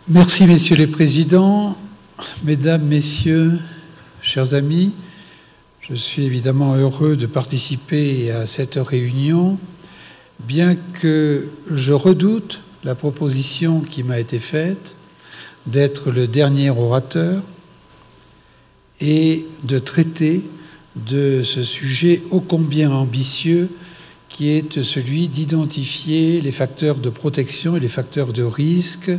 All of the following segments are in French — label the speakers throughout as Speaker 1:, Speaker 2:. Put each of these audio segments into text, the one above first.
Speaker 1: Merci, messieurs les présidents, mesdames, messieurs, chers amis. Je suis évidemment heureux de participer à cette réunion, bien que je redoute la proposition qui m'a été faite d'être le dernier orateur et de traiter de ce sujet ô combien ambitieux qui est celui d'identifier les facteurs de protection et les facteurs de risque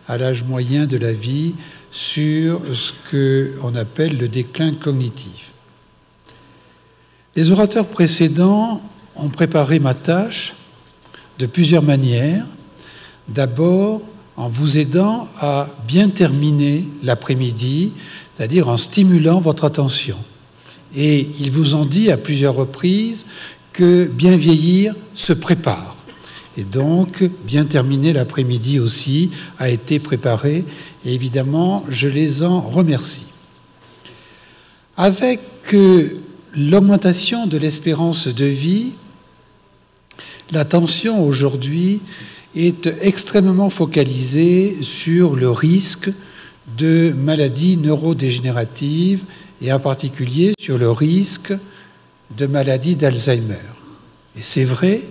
Speaker 1: à l'âge moyen de la vie sur ce qu'on appelle le déclin cognitif. Les orateurs précédents ont préparé ma tâche de plusieurs manières. D'abord, en vous aidant à bien terminer l'après-midi, c'est-à-dire en stimulant votre attention. Et ils vous ont dit à plusieurs reprises que bien vieillir se prépare. Et donc, bien terminer l'après-midi aussi a été préparé. Et évidemment, je les en remercie. Avec l'augmentation de l'espérance de vie, l'attention aujourd'hui est extrêmement focalisée sur le risque de maladies neurodégénératives et en particulier sur le risque de maladie d'Alzheimer. Et c'est vrai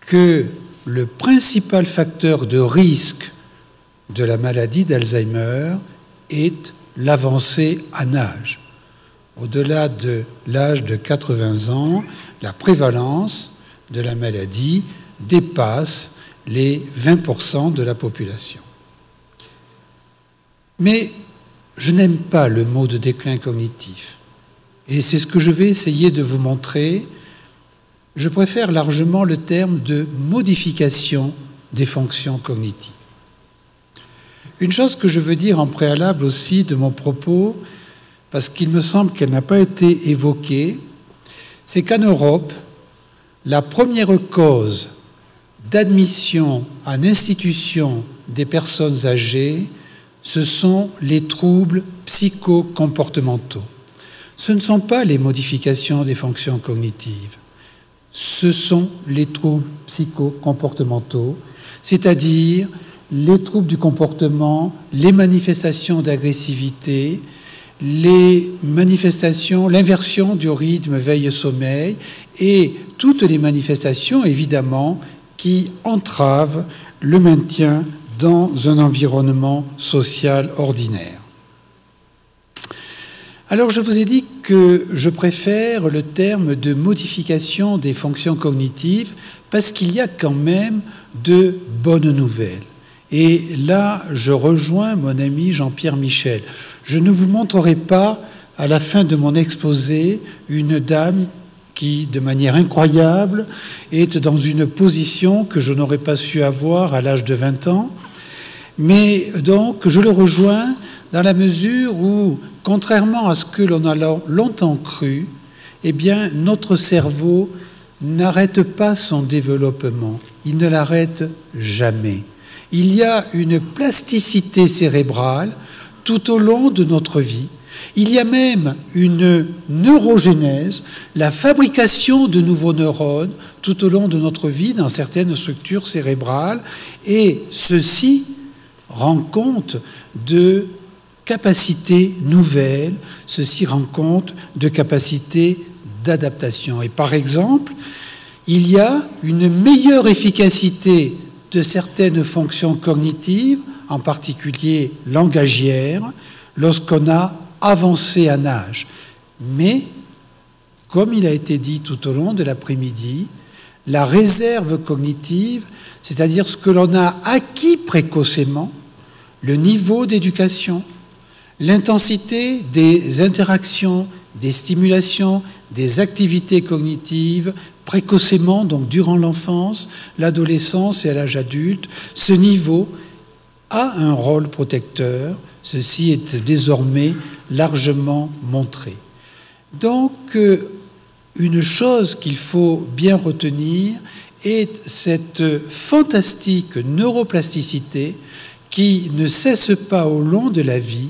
Speaker 1: que le principal facteur de risque de la maladie d'Alzheimer est l'avancée en âge. Au-delà de l'âge de 80 ans, la prévalence de la maladie dépasse les 20% de la population. Mais je n'aime pas le mot de déclin cognitif. Et c'est ce que je vais essayer de vous montrer. Je préfère largement le terme de modification des fonctions cognitives. Une chose que je veux dire en préalable aussi de mon propos, parce qu'il me semble qu'elle n'a pas été évoquée, c'est qu'en Europe, la première cause d'admission en institution des personnes âgées, ce sont les troubles psychocomportementaux. Ce ne sont pas les modifications des fonctions cognitives, ce sont les troubles psychocomportementaux, c'est-à-dire les troubles du comportement, les manifestations d'agressivité, les manifestations, l'inversion du rythme veille-sommeil et toutes les manifestations, évidemment, qui entravent le maintien dans un environnement social ordinaire. Alors, je vous ai dit que je préfère le terme de modification des fonctions cognitives parce qu'il y a quand même de bonnes nouvelles. Et là, je rejoins mon ami Jean-Pierre Michel. Je ne vous montrerai pas, à la fin de mon exposé, une dame qui, de manière incroyable, est dans une position que je n'aurais pas su avoir à l'âge de 20 ans. Mais donc, je le rejoins dans la mesure où, contrairement à ce que l'on a longtemps cru, eh bien, notre cerveau n'arrête pas son développement. Il ne l'arrête jamais. Il y a une plasticité cérébrale tout au long de notre vie. Il y a même une neurogénèse, la fabrication de nouveaux neurones tout au long de notre vie dans certaines structures cérébrales, et ceci rend compte de capacités nouvelles, ceci rend compte de capacités d'adaptation. Et par exemple, il y a une meilleure efficacité de certaines fonctions cognitives, en particulier langagières, lorsqu'on a avancé en âge. Mais, comme il a été dit tout au long de l'après-midi, la réserve cognitive, c'est-à-dire ce que l'on a acquis précocement, le niveau d'éducation, l'intensité des interactions, des stimulations, des activités cognitives, précocement, donc durant l'enfance, l'adolescence et à l'âge adulte, ce niveau a un rôle protecteur. Ceci est désormais largement montré. Donc, une chose qu'il faut bien retenir est cette fantastique neuroplasticité qui ne cesse pas au long de la vie,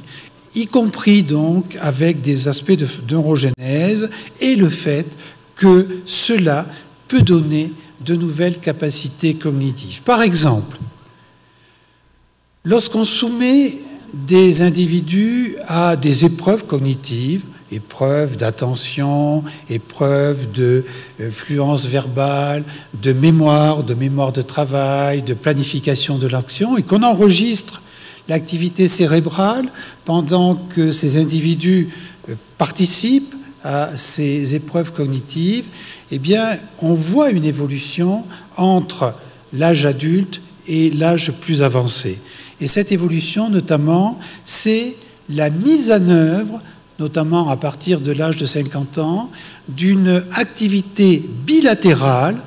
Speaker 1: y compris donc avec des aspects de neurogénèse et le fait que cela peut donner de nouvelles capacités cognitives. Par exemple, Lorsqu'on soumet des individus à des épreuves cognitives, épreuves d'attention, épreuves de fluence verbale, de mémoire de travail, de planification de l'action, et qu'on enregistre l'activité cérébrale pendant que ces individus participent à ces épreuves cognitives, eh bien, on voit une évolution entre l'âge adulte et l'âge plus avancé. Et cette évolution, notamment, c'est la mise en œuvre, notamment à partir de l'âge de 50 ans, d'une activité bilatérale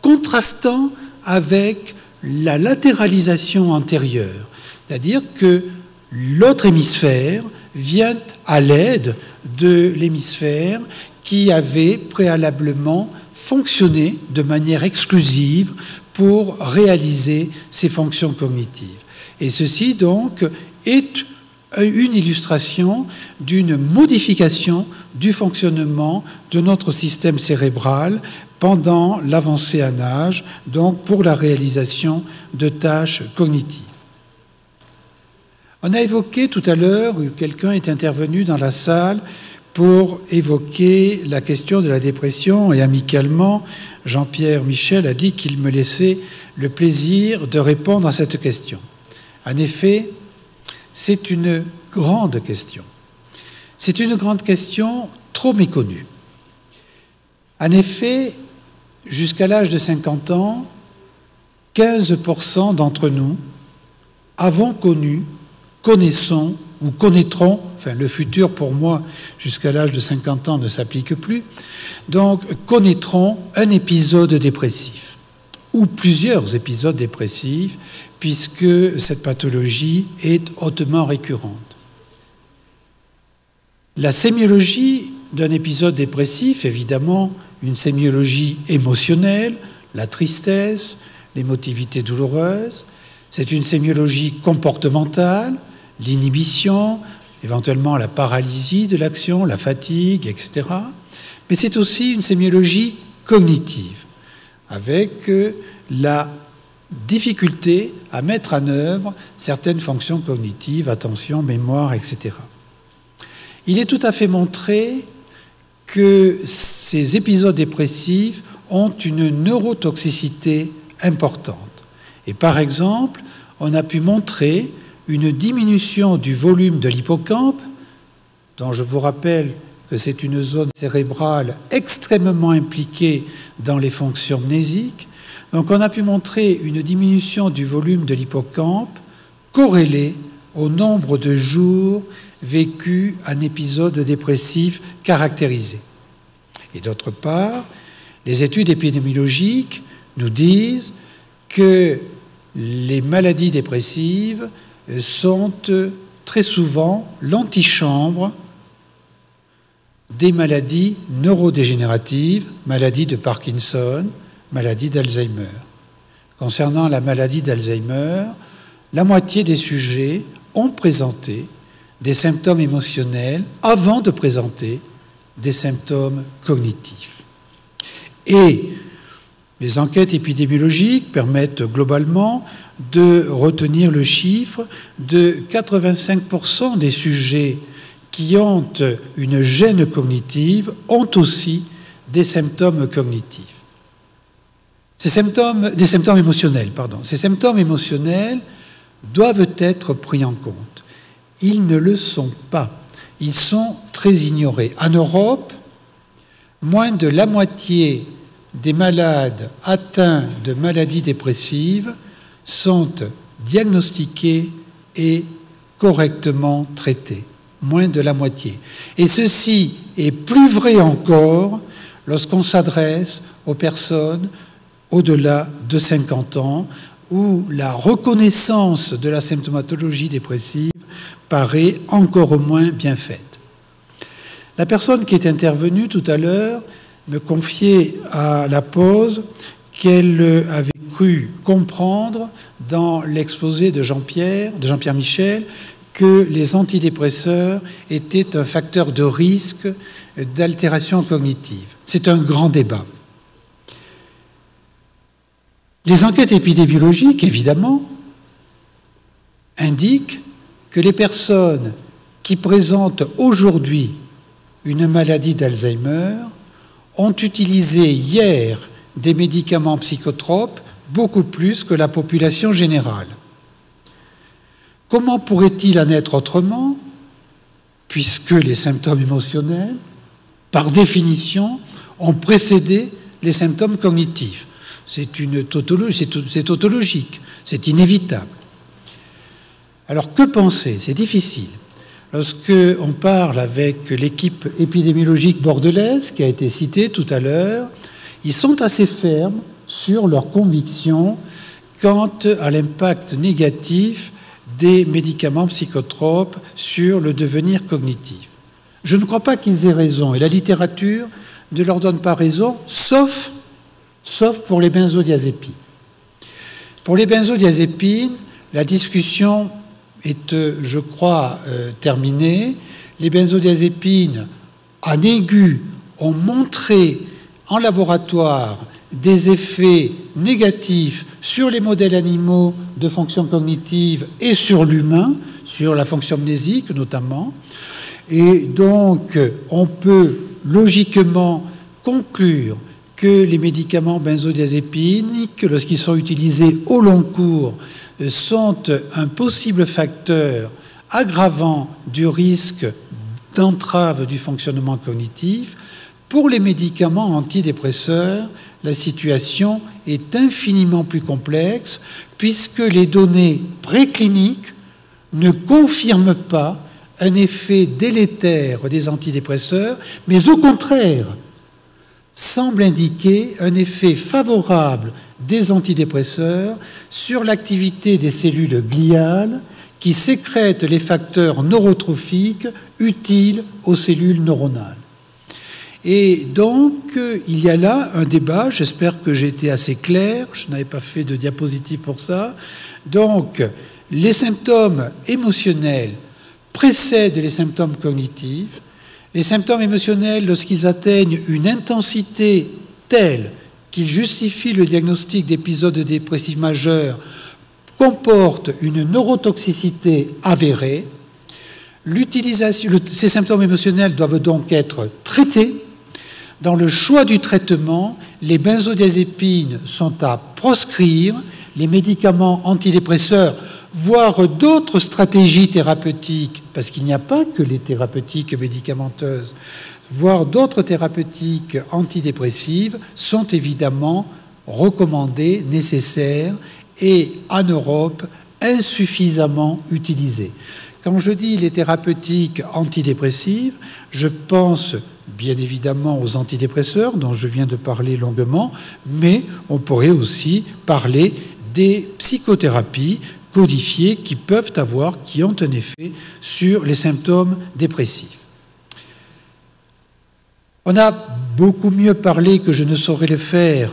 Speaker 1: contrastant avec la latéralisation antérieure. C'est-à-dire que l'autre hémisphère vient à l'aide de l'hémisphère qui avait préalablement fonctionné de manière exclusive pour réaliser ses fonctions cognitives. Et ceci, donc, est une illustration d'une modification du fonctionnement de notre système cérébral pendant l'avancée en âge, donc pour la réalisation de tâches cognitives. On a évoqué tout à l'heure, quelqu'un est intervenu dans la salle pour évoquer la question de la dépression, et amicalement, Jean-Pierre Michel a dit qu'il me laissait le plaisir de répondre à cette question. En effet, c'est une grande question. C'est une grande question trop méconnue. En effet, jusqu'à l'âge de 50 ans, 15% d'entre nous avons connu, connaissons ou connaîtront, enfin le futur pour moi jusqu'à l'âge de 50 ans ne s'applique plus, donc connaîtront un épisode dépressif ou plusieurs épisodes dépressifs puisque cette pathologie est hautement récurrente. La sémiologie d'un épisode dépressif, évidemment, une sémiologie émotionnelle, la tristesse, l'émotivité douloureuse, c'est une sémiologie comportementale, l'inhibition, éventuellement la paralysie de l'action, la fatigue, etc. Mais c'est aussi une sémiologie cognitive, avec la difficulté à mettre en œuvre certaines fonctions cognitives, attention, mémoire, etc. Il est tout à fait montré que ces épisodes dépressifs ont une neurotoxicité importante. Et par exemple, on a pu montrer une diminution du volume de l'hippocampe, dont je vous rappelle que c'est une zone cérébrale extrêmement impliquée dans les fonctions mnésiques. Donc on a pu montrer une diminution du volume de l'hippocampe corrélée au nombre de jours vécus un épisode dépressif caractérisé. Et d'autre part, les études épidémiologiques nous disent que les maladies dépressives sont très souvent l'antichambre des maladies neurodégénératives, maladies de Parkinson, maladie d'Alzheimer. Concernant la maladie d'Alzheimer, la moitié des sujets ont présenté des symptômes émotionnels avant de présenter des symptômes cognitifs. Et les enquêtes épidémiologiques permettent globalement de retenir le chiffre de 85% des sujets qui ont une gêne cognitive ont aussi des symptômes cognitifs. Des symptômes émotionnels, pardon. Ces symptômes émotionnels doivent être pris en compte. Ils ne le sont pas. Ils sont très ignorés. En Europe, moins de la moitié des malades atteints de maladies dépressives sont diagnostiqués et correctement traités. Moins de la moitié. Et ceci est plus vrai encore lorsqu'on s'adresse aux personnes au-delà de 50 ans, où la reconnaissance de la symptomatologie dépressive paraît encore moins bien faite. La personne qui est intervenue tout à l'heure me confiait à la pause qu'elle avait cru comprendre dans l'exposé de Jean-Pierre Michel, que les antidépresseurs étaient un facteur de risque d'altération cognitive. C'est un grand débat. Les enquêtes épidémiologiques, évidemment, indique que les personnes qui présentent aujourd'hui une maladie d'Alzheimer ont utilisé hier des médicaments psychotropes beaucoup plus que la population générale. Comment pourrait-il en être autrement, puisque les symptômes émotionnels, par définition, ont précédé les symptômes cognitifs? C'est tautologique, c'est inévitable. Alors que penser? C'est difficile. Lorsqu'on parle avec l'équipe épidémiologique bordelaise, qui a été citée tout à l'heure, ils sont assez fermes sur leurs convictions quant à l'impact négatif des médicaments psychotropes sur le devenir cognitif. Je ne crois pas qu'ils aient raison, et la littérature ne leur donne pas raison, sauf pour les benzodiazépines. Pour les benzodiazépines, la discussion est, je crois, terminée. Les benzodiazépines en aigu ont montré en laboratoire des effets négatifs sur les modèles animaux de fonction cognitive et sur l'humain, sur la fonction mnésique notamment. Et donc, on peut logiquement conclure que les médicaments benzodiazépiniques, lorsqu'ils sont utilisés au long cours, sont un possible facteur aggravant du risque d'entrave du fonctionnement cognitif. Pour les médicaments antidépresseurs, la situation est infiniment plus complexe puisque les données précliniques ne confirment pas un effet délétère des antidépresseurs, mais au contraire, semblent indiquer un effet favorable des antidépresseurs sur l'activité des cellules gliales qui sécrètent les facteurs neurotrophiques utiles aux cellules neuronales. Et donc, il y a là un débat, j'espère que j'ai été assez clair, je n'avais pas fait de diapositive pour ça. Donc, les symptômes émotionnels précèdent les symptômes cognitifs. Les symptômes émotionnels, lorsqu'ils atteignent une intensité telle qu'ils justifient le diagnostic d'épisodes dépressifs majeurs, comportent une neurotoxicité avérée. Ces symptômes émotionnels doivent donc être traités. Dans le choix du traitement, les benzodiazépines sont à proscrire, les médicaments antidépresseurs, voire d'autres stratégies thérapeutiques, parce qu'il n'y a pas que les thérapeutiques médicamenteuses, voire d'autres thérapeutiques antidépressives, sont évidemment recommandées, nécessaires, et en Europe, insuffisamment utilisées. Quand je dis les thérapeutiques antidépressives, je pense bien évidemment aux antidépresseurs dont je viens de parler longuement, mais on pourrait aussi parler des psychothérapies codifiées qui ont un effet sur les symptômes dépressifs. On a beaucoup mieux parlé que je ne saurais le faire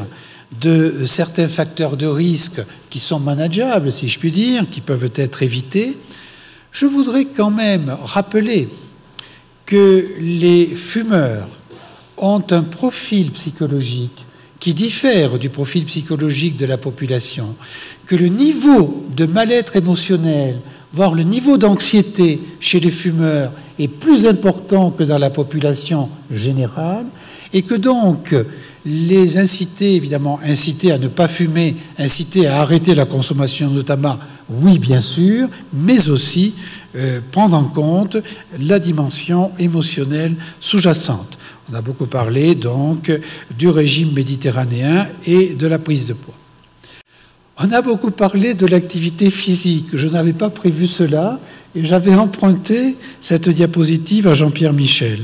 Speaker 1: de certains facteurs de risque qui sont manageables, si je puis dire, qui peuvent être évités. Je voudrais quand même rappeler que les fumeurs ont un profil psychologique qui diffère du profil psychologique de la population, que le niveau de mal-être émotionnel, voire le niveau d'anxiété chez les fumeurs est plus important que dans la population générale, et que donc les inciter à ne pas fumer, inciter à arrêter la consommation de tabac, oui bien sûr, mais aussi prendre en compte la dimension émotionnelle sous-jacente. On a beaucoup parlé donc du régime méditerranéen et de la prise de poids. On a beaucoup parlé de l'activité physique. Je n'avais pas prévu cela et j'avais emprunté cette diapositive à Jean-Pierre Michel.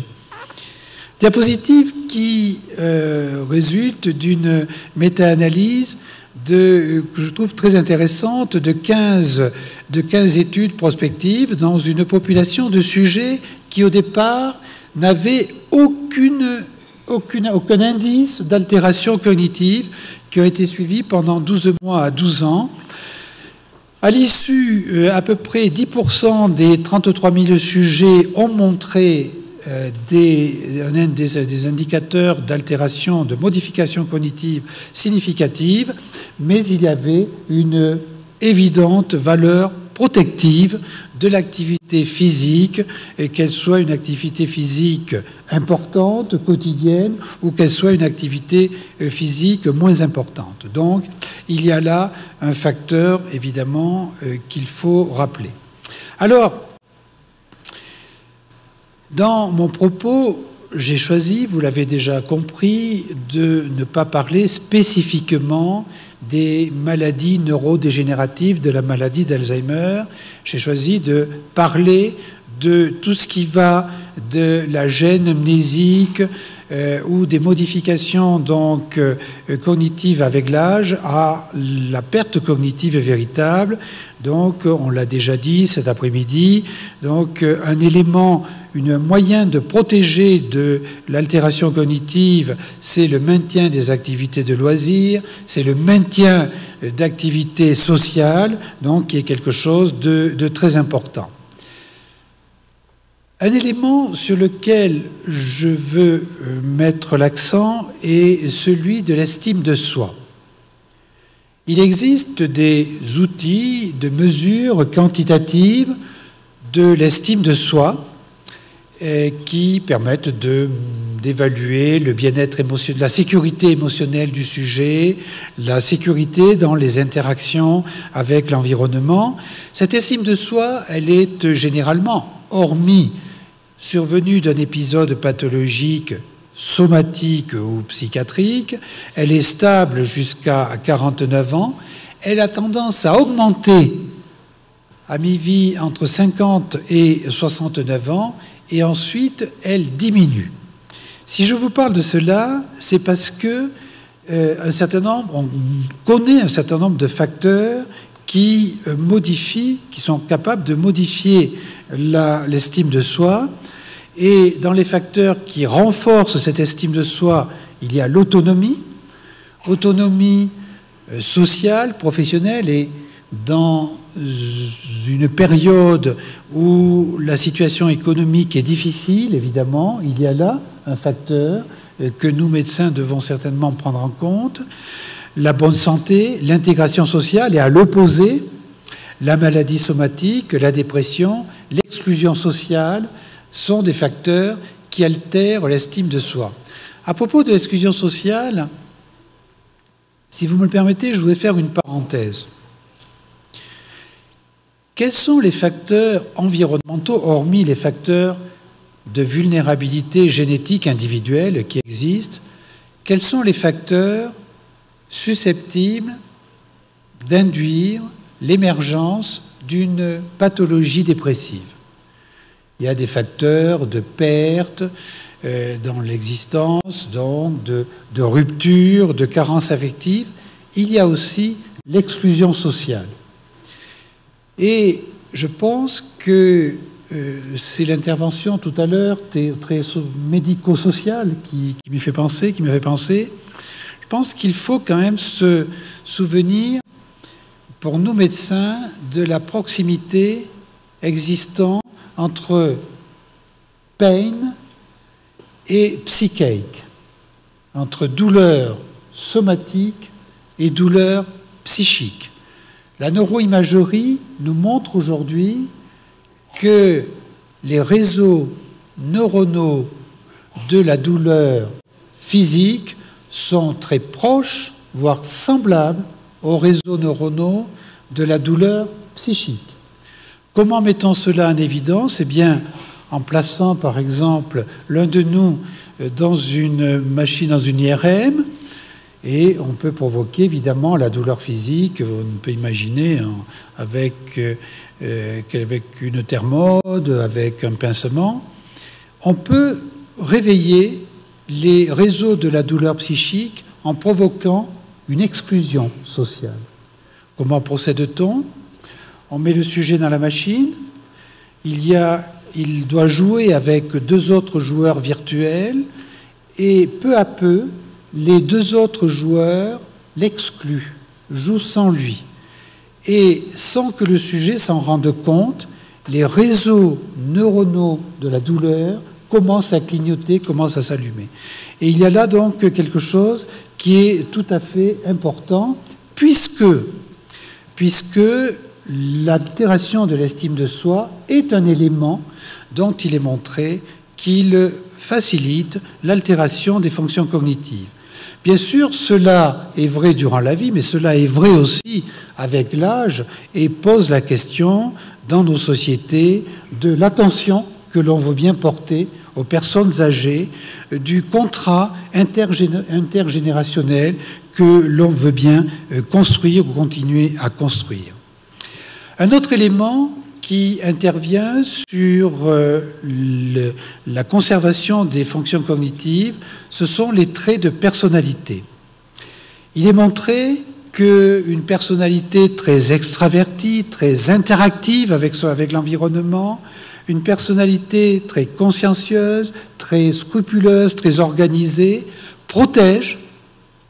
Speaker 1: Diapositive qui résulte d'une méta-analyse que je trouve très intéressante de 15 études prospectives dans une population de sujets qui au départ n'avaient aucun indice d'altération cognitive, qui ont été suivis pendant 12 mois à 12 ans. À l'issue, à peu près 10% des 33 000 sujets ont montré des indicateurs d'altération, de modification cognitive significative, mais il y avait une évidente valeur protective de l'activité physique, et qu'elle soit une activité physique importante, quotidienne, ou qu'elle soit une activité physique moins importante. Donc, il y a là un facteur, évidemment, qu'il faut rappeler. Alors, dans mon propos, j'ai choisi, vous l'avez déjà compris, de ne pas parler spécifiquement des maladies neurodégénératives, de la maladie d'Alzheimer. J'ai choisi de parler de tout ce qui va de la gêne mnésique ou des modifications donc cognitives avec l'âge à la perte cognitive véritable. Donc, on l'a déjà dit cet après-midi, donc un élément, un moyen de protéger de l'altération cognitive, c'est le maintien des activités de loisirs, c'est le maintien d'activités sociales, donc qui est quelque chose de très important. Un élément sur lequel je veux mettre l'accent est celui de l'estime de soi. Il existe des outils de mesure quantitative de l'estime de soi qui permettent d'évaluer le bien-être émotionnel, la sécurité émotionnelle du sujet, la sécurité dans les interactions avec l'environnement. Cette estime de soi, elle est généralement, hormis survenue d'un épisode pathologique somatique ou psychiatrique, elle est stable jusqu'à 49 ans, elle a tendance à augmenter à mi-vie entre 50 et 69 ans, et ensuite elle diminue. Si je vous parle de cela, c'est parce que on connaît un certain nombre de facteurs qui sont capables de modifier l'estime de soi. Et dans les facteurs qui renforcent cette estime de soi, il y a l'autonomie, autonomie sociale, professionnelle, et dans une période où la situation économique est difficile, évidemment, il y a là un facteur que nous, médecins, devons certainement prendre en compte. La bonne santé, l'intégration sociale, et à l'opposé, la maladie somatique, la dépression, l'exclusion sociale, sont des facteurs qui altèrent l'estime de soi. À propos de l'exclusion sociale, si vous me le permettez, je voudrais faire une parenthèse. Quels sont les facteurs environnementaux, hormis les facteurs de vulnérabilité génétique individuelle qui existent, quels sont les facteurs susceptibles d'induire l'émergence d'une pathologie dépressive? Il y a des facteurs de perte dans l'existence, donc de rupture, de carence affective. Il y a aussi l'exclusion sociale. Et je pense que c'est l'intervention tout à l'heure très médico-sociale qui m'avait fait penser. Je pense qu'il faut quand même se souvenir, pour nous médecins, de la proximité existante entre pain et psychique, entre douleur somatique et douleur psychique. La neuroimagerie nous montre aujourd'hui que les réseaux neuronaux de la douleur physique sont très proches, voire semblables, aux réseaux neuronaux de la douleur psychique. Comment mettons cela en évidence? Eh bien, en plaçant par exemple l'un de nous dans une machine, dans une IRM, et on peut provoquer évidemment la douleur physique, on peut imaginer avec une thermode, avec un pincement. On peut réveiller les réseaux de la douleur psychique en provoquant une exclusion sociale. Comment procède-t-on? On met le sujet dans la machine, il doit jouer avec deux autres joueurs virtuels, et peu à peu, les deux autres joueurs l'excluent, jouent sans lui. Et sans que le sujet s'en rende compte, les réseaux neuronaux de la douleur commencent à clignoter, commencent à s'allumer. Et il y a là donc quelque chose qui est tout à fait important, puisque l'altération de l'estime de soi est un élément dont il est montré qu'il facilite l'altération des fonctions cognitives. Bien sûr, cela est vrai durant la vie, mais cela est vrai aussi avec l'âge et pose la question dans nos sociétés de l'attention que l'on veut bien porter aux personnes âgées, du contrat intergénérationnel que l'on veut bien construire ou continuer à construire. Un autre élément qui intervient sur la conservation des fonctions cognitives, ce sont les traits de personnalité. Il est montré qu'une personnalité très extravertie, très interactive avec l'environnement, une personnalité très consciencieuse, très scrupuleuse, très organisée, protège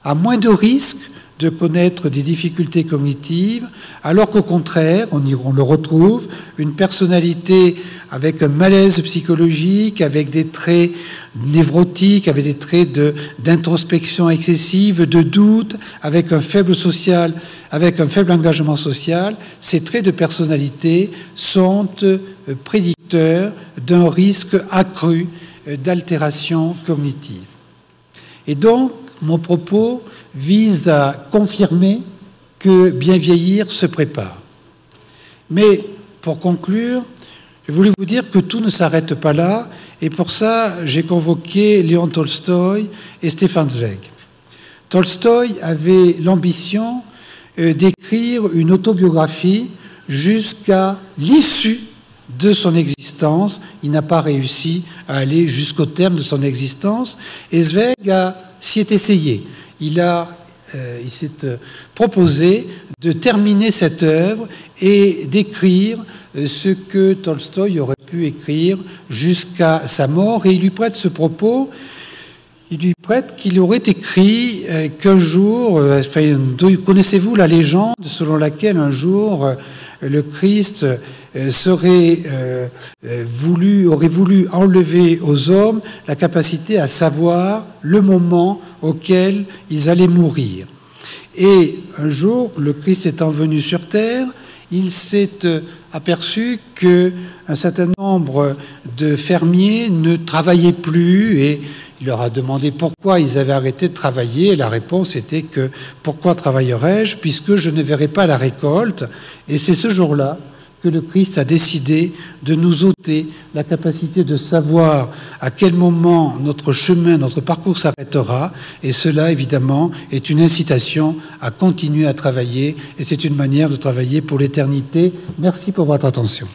Speaker 1: à moins de risques de connaître des difficultés cognitives, alors qu'au contraire, on le retrouve, une personnalité avec un malaise psychologique, avec des traits névrotiques, avec des traits d'introspection excessive, de doute, avec un faible engagement social, ces traits de personnalité sont prédicteurs d'un risque accru d'altération cognitive. Et donc, mon propos vise à confirmer que bien vieillir se prépare. Mais pour conclure, je voulais vous dire que tout ne s'arrête pas là, et pour ça, j'ai convoqué Léon Tolstoï et Stefan Zweig. Tolstoï avait l'ambition d'écrire une autobiographie jusqu'à l'issue de son existence. Il n'a pas réussi à aller jusqu'au terme de son existence, et Zweig s'y est essayé. Il s'est proposé de terminer cette œuvre et d'écrire ce que Tolstoï aurait pu écrire jusqu'à sa mort. Et il lui prête ce propos, il lui prête qu'il aurait écrit qu'un jour, connaissez-vous la légende selon laquelle un jour le Christ aurait voulu enlever aux hommes la capacité à savoir le moment auquel ils allaient mourir. Et un jour, le Christ étant venu sur terre, il s'est aperçu qu'un certain nombre de fermiers ne travaillaient plus, et il leur a demandé pourquoi ils avaient arrêté de travailler, et la réponse était que « Pourquoi travaillerais-je puisque je ne verrai pas la récolte ?» Et c'est ce jour-là que le Christ a décidé de nous ôter la capacité de savoir à quel moment notre chemin, notre parcours s'arrêtera, et cela, évidemment, est une incitation à continuer à travailler, et c'est une manière de travailler pour l'éternité. Merci pour votre attention.